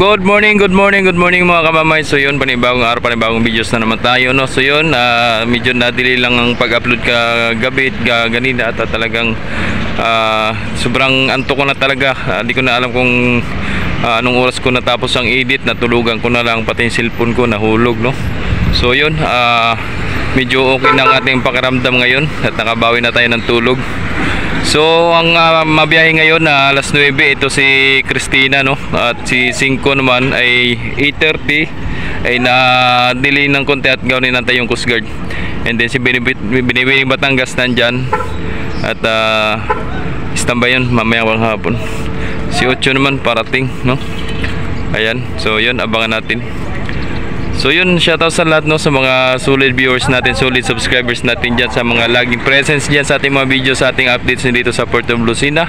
Good morning mga kamamay. So yun, panibagong araw, panibagong videos na naman tayo, no? So yun, medyo nadili lang ang pag-upload kagabi at ganina at talagang sobrang antok ko na talaga. Hindi ko na alam kung anong oras ko natapos ang edit. Natulugan ko na lang, pati yung cellphone ko nahulog, no? So yun, medyo okay na ang ating pakiramdam ngayon at nakabawi na tayo ng tulog. So ang mabiyahe ngayon na alas 9, ito si Christina, no? At si 5 naman ay 8:30 ay na-delay ng konti at gawin natin yung Coast Guard. And then si Binibining Batangas nandyan at standby yun mamayang hapon. Si 8 naman parating, no? Ayan, so yun, abangan natin. So yun, shoutout sa lahat, no, sa mga solid viewers natin, solid subscribers natin dyan, sa mga laging presence dyan sa ating mga videos, sa ating updates dito sa Port of Lucena.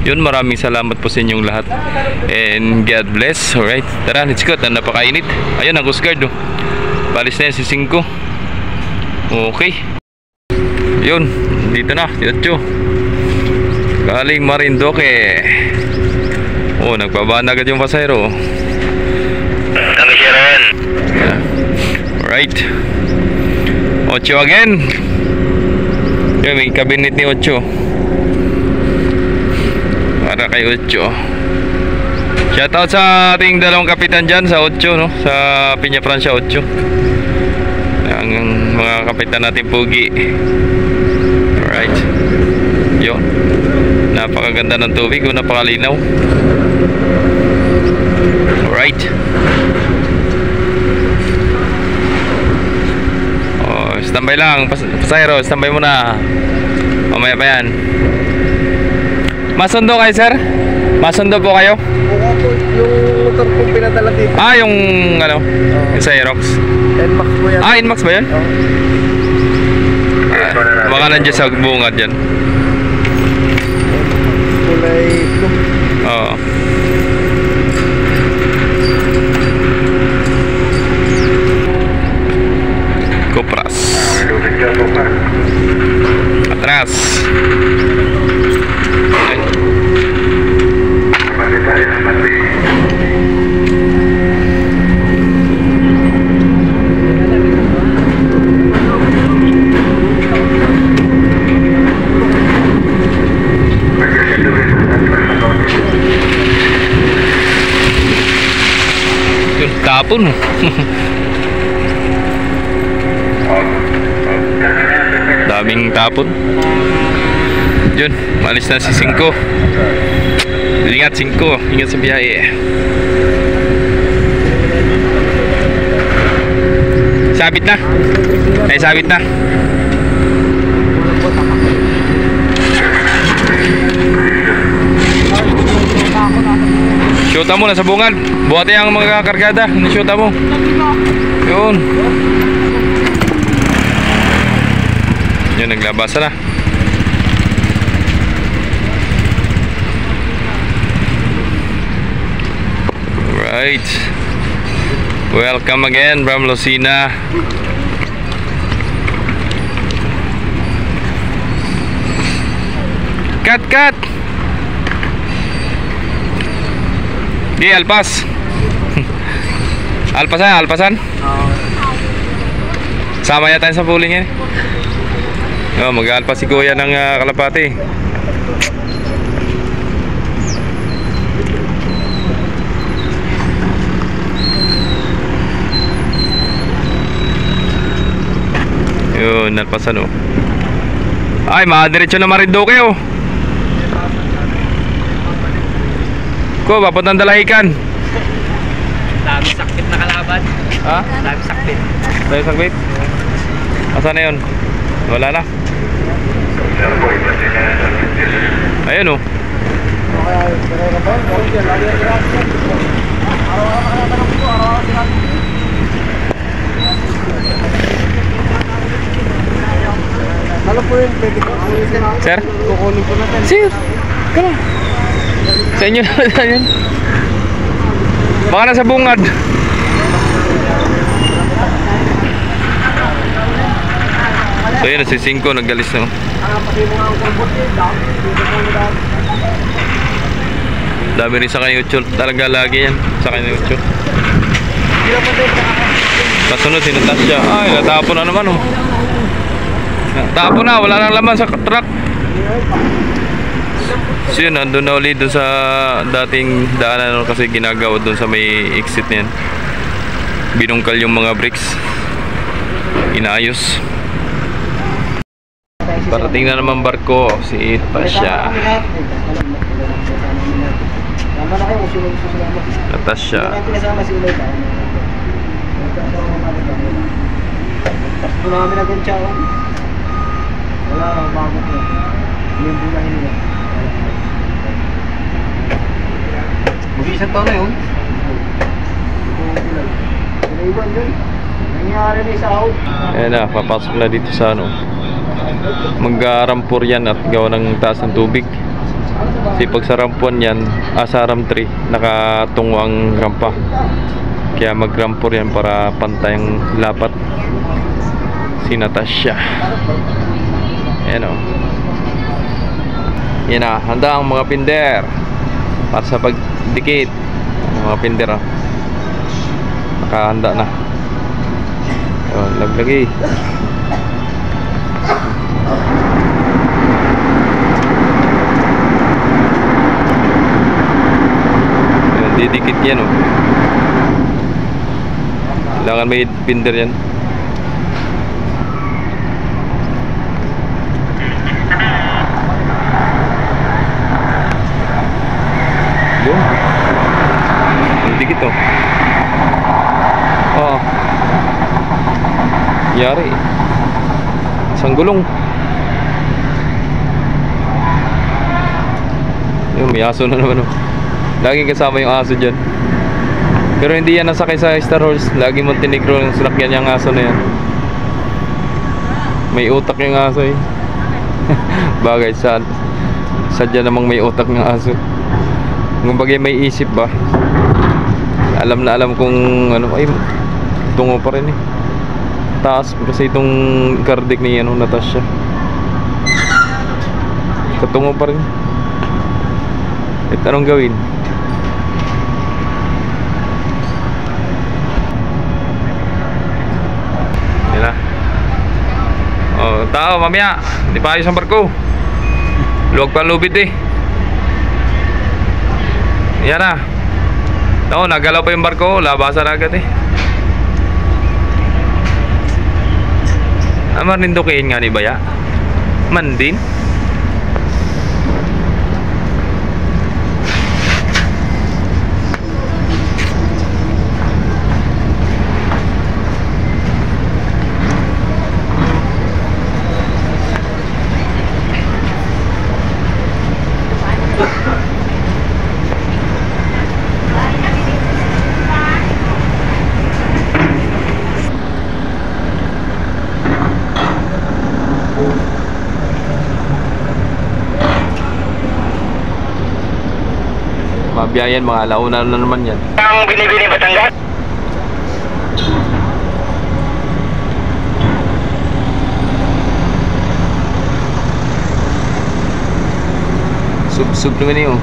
Yun, maraming salamat po sa inyong lahat. And God bless. Alright, tara, let's go. Napakainit. Ayun, ang Coast Guard, oh. Palis na yan si 5. Okay. Yun, dito na, Yotcho. Galing Marinduque. Oh, nagbaba na agad yung pasahero. Kami siya rin. Right. 8 again. Yung may cabinet ni 8 para kay 8. Shoutout sa ating dalawang kapitan dyan sa 8, no? Sa Piña Francia 8. Ang mga kapitan natin pugi. Alright. Yun, napakaganda ng tubig, napakalinaw. Alright. Standby lang, pasahero, standby muna. Mamaya pa yan. Masundo kayo, sir? Masundo po kayo? Yung motor po pinadala dito. Yung ano? Yung sa Aerox. NMAX po yan. NMAX ba yan? Baka nandiyan sa bungad yan. Kulay blue. Oo. Kopras. Atras. Yung tapon. Daming tapon. Yun, malis na si 5. Ingat 5, ingat sa biyahe. Sabit na. Ay, sabit na. Shoota mo na sa bungad. Buhati ang mga kargada. Shoota mo. Yun. Yun, naglabasa na. Right. Welcome again from Lucena. Cut. Di, alpas. Alpasan. Sama yata sa pooling yan. Mag-alpas si Kuya ng kalapati. Yun, alpasan, oh. Ay, madiretso na Marinduque, oh. Ko, papuntang Dalahican. Dami sakit na kalaban. Ha? Dami sakit. Dami sakit? Asan na yun? Wala na. Ayun, oh. Ano po yun? Pwede ko Sir? kukunin ko natin. Sir, come on. Sa inyo na yun. Baka nasa bungad. So yun, si 5 naggalis na. Dami rin sa kayo talaga lagi yan. sa kanya Ucho. Kasunod si Natasha. Ay, natapon na naman oh. Natapon na, wala nang laman sa truck. So yun, nandun na ulit dun sa dating daanan kasi ginagawa dun sa may exit niyan. Binungkal yung mga bricks. Inaayos. Parating na naman barko si Natasha. Natasha. Takbo na kami ng Tiaon. Wala, bago ko. Yung bulan nila. Mag-isang taon na yun. Pinaiwan yun. Nangyari na yung sahod. Ayan na, papasok na dito sa ano. Mag-rampor yan at gawa ng taas ng tubig. Kasi pag sa rampuan yan, sa ram 3, nakatungo ang rampa. Kaya mag-rampor yan para pantay ang lapat. Si Natasha. Ayan o. Yan na, handa ang mga pinder para sa pagdikit. Mga pinder o. Nakahanda na. Ayan, laglagi. Ayan, didikit yan o. Kailangan may pinder yan. Yun. Ang dikit oh. Oh. Yari. Isang gulong. Yun, may aso na naman oh. Laging kasama yung aso dyan. Pero hindi yan nasakay sa Star Horse. Lagi Montenegro yung sinakyan yung aso na yan. May utak yung aso eh. Bagay sadya namang may utak ng aso. Kung bagay may isip ba, alam na alam kung ano. Ay, tungo pa rin eh. Taas kasi itong kardik ni ano, Natasha. Katungo pa rin. At anong gawin? Oh, tao, mamaya. Hindi pa ayos ang barko. Luwag pa lubid eh. Yan na. Tao, nagalaw pa yung barko. Labasan agad eh. Marindukin nga ni Baya. Man din. Mabiyayan, mga alauna na naman yan. Ang binibini Batangas? Sub-sub naman yun.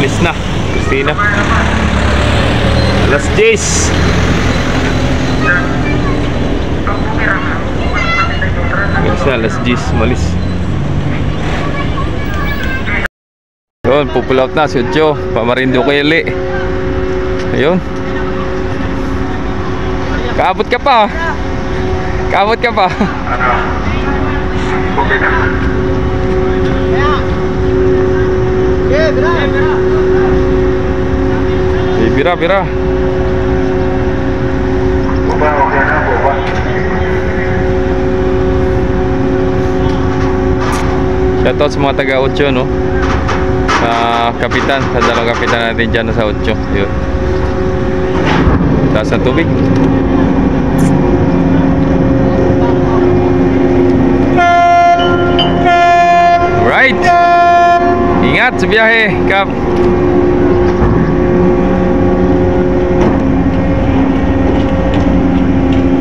Alis na, Christina. Alas 10. Alis na, alas 10. Malis. Yun, pupull out na si Ocho. Pamarindo kay Eli. Ayun. Kaabot ka pa. Kaabot ka pa. Okay na. Bira, bira. Buba, okay na, buba. Shoutout sa mga taga-8 no. kapitan, sa dalawang kapitan natin dyan sa 8. Yun. Taas ng tubig. Right. Ingat sa biyahe, Kap.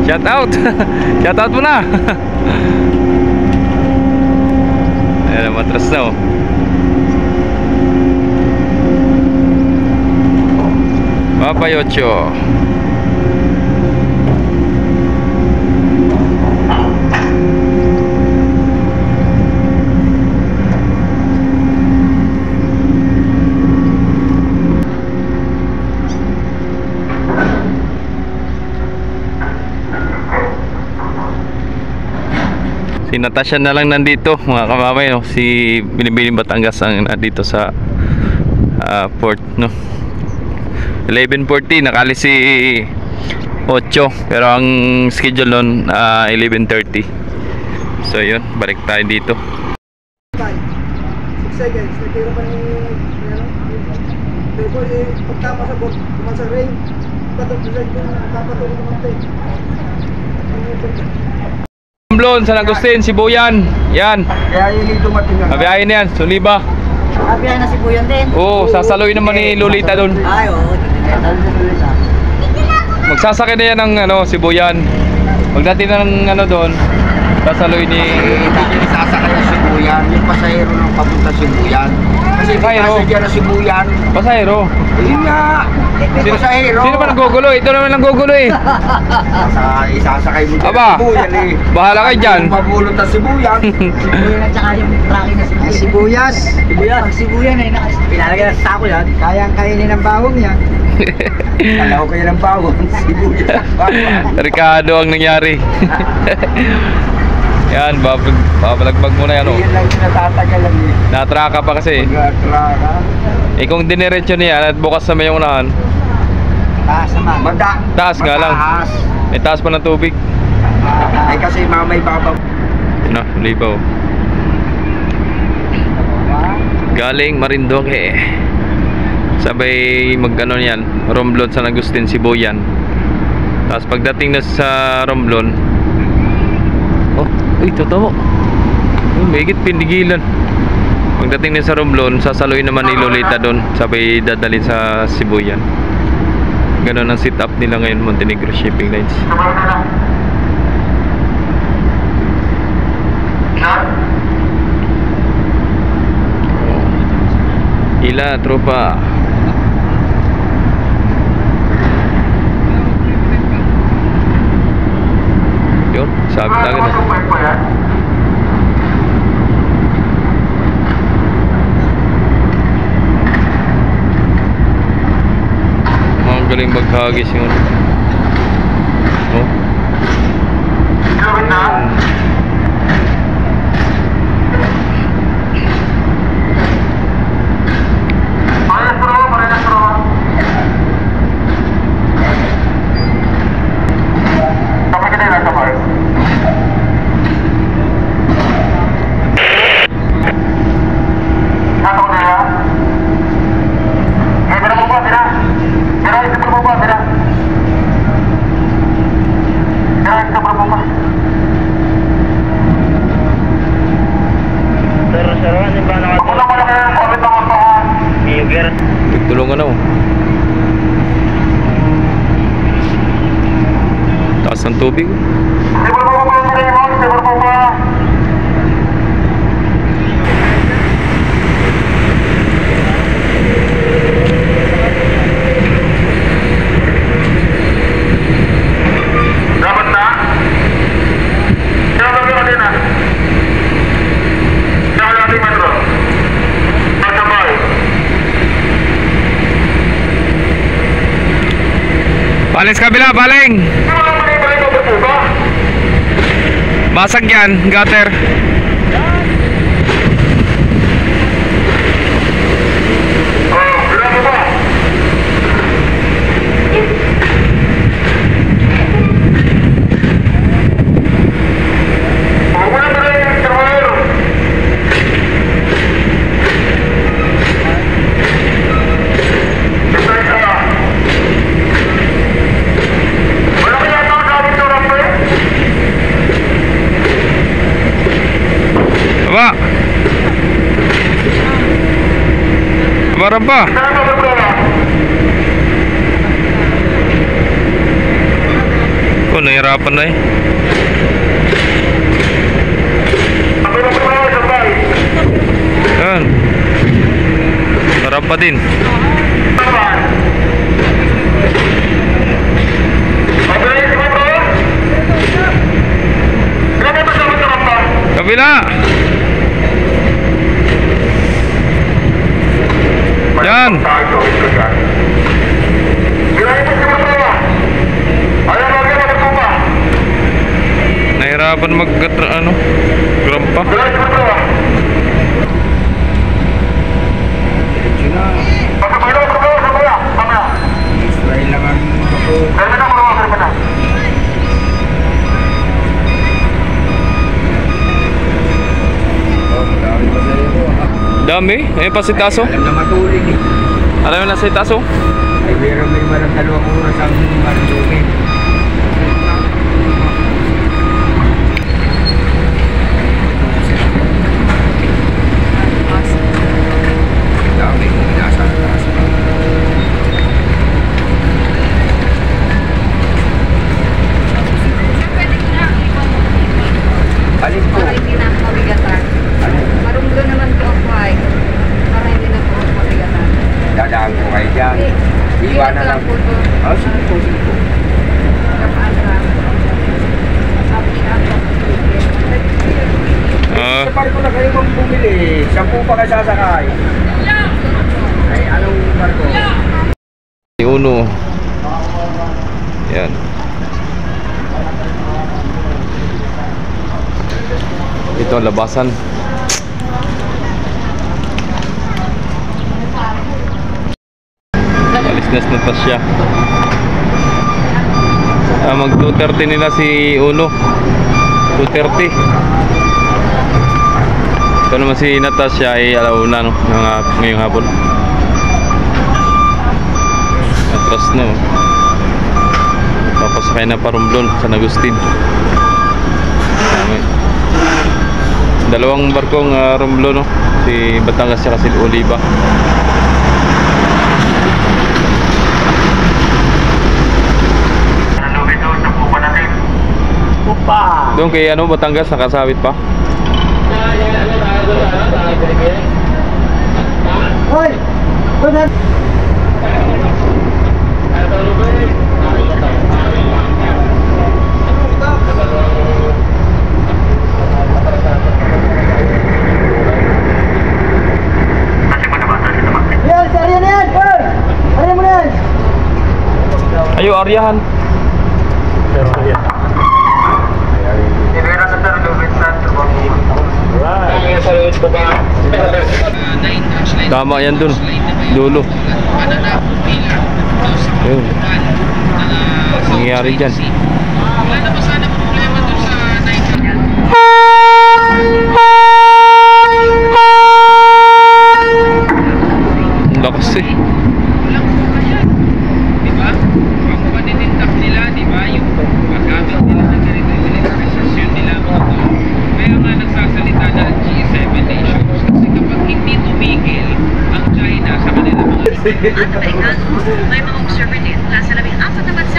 Shout out. Shout out mo na. Ayan, matras na oh. Papa Yocho. Si Natasha na lang nandito mga kamamay, no? Si Binibining Batangas ang nandito sa port, no? 11:40 nakali si 8 pero ang schedule nun 11:30. So yun, balik tayo dito. 6 seconds, nagtira pa ni Bebo, pagtama sa board, kuman sa ring, patapos ko napapatulog naman tayo. Romblon, San Agustin, Sibuyan. Yan. Kaya yung dumating na. Abiyahin na yan, Suliba. Abiyahin na Sibuyan din. Oo, sasaloy naman ni Lolita doon. Ay, oo. Magsasakay na yan ng Sibuyan. Pagdating na ng doon, sasaloy ni... Sasakay na Sibuyan, yung pasahero ng papunta Sibuyan. Kasi Pasahero. pasahero na Sibuyan. Pasahero. Yun nga. Yung pasahero. Sino ba nanggugulo? Ito naman nanggugulo eh. Isasakay mo dyan Aba, na Sibuyan eh. bahala kayo dyan. Yung mabulot na Sibuyan. Sibuyan at saka yung tracking na Sibuyan. Sibuyas. Sibuyan. Pag Sibuyan ay pinalagay na sa sako yan. Kayang kainin ng bawang yan. Kalaw kayo ng bawang. Sibuyas. Ricardo ang nangyari. Yan, babalagbag muna yan. Yan lang natatagalan eh. Natraka pa kasi. Pag-atraka. Eh kung diniretso niya at bukas na may yung unahan, Taas naman. Taas nga lang. Mataas. may taas pa ng tubig. Ay kasi mamay babaw. Ano, libaw. Galing Marinduque. Sabay mag-ano yan, Romblon, San Agustin, Sibuyan. Tapos pagdating na sa Romblon, uy, totoo. May higit pinigilan. Pagdating na sa Romblon, sasaloy naman ni Lolita doon. Sabay dadalhin sa Sibuyan. Ganon ang sit up nila ngayon, Montenegro Shipping Lines. Ila, tropa. Yun, sabi talaga na. Ang galing maghagis yun. Oh. Tulungan ako. Taas ng tubig. Dapat na? Dapat na din na? Dapat natin metro. Pagkabay. Paling sa kabila, paling! Basag yan, gutter. Labaran pa. Oh, nahirapan na eh. Yan. Harap pa din. Kabila. Yan. Nahirapan ano? Grampa. Israel lang ang ako. Dami. Eh, pasitaso. Alam na matulin eh. Alam mo na sa itaso? Ay, meron may malang 2 oras ang marunungin. Dami kung nasa taas. Alin po? Para hindi na ako mabigatan. Alin? Marunggo naman po ako ay. Para hindi na po ako mabigatan. Dadaan ko kayo dyan. Iwanan lang. po ito. Oh, sige po, sige po. Kapaan lang. Sabi niya ako. Sa barko na kayo mang bumili. 10 pa kayo sasakay. Ay, anong barko? Uno. Yan. Ito ang labasan. Alis na tas siya. Mag 2:30 nila si Uno. 2:30. Ito naman si Natasha ay alauna no, ngayong hapon. Atras na. Tapos sakay na pa Romblon sa Agustin. Dalawang barkong Romblon no, si Batangas at si Oliva. Upa! Doon kay Batangas nakasabit pa. Hoy! Good. Yan, sariya na yan! Hoy! Ariyan mo na yan! Ayo Aryahan. Tama yan dun. Dulo. Ayun. Nangyayari dyan. Ang lakas eh. May mga observer din mula sa 14 na bansa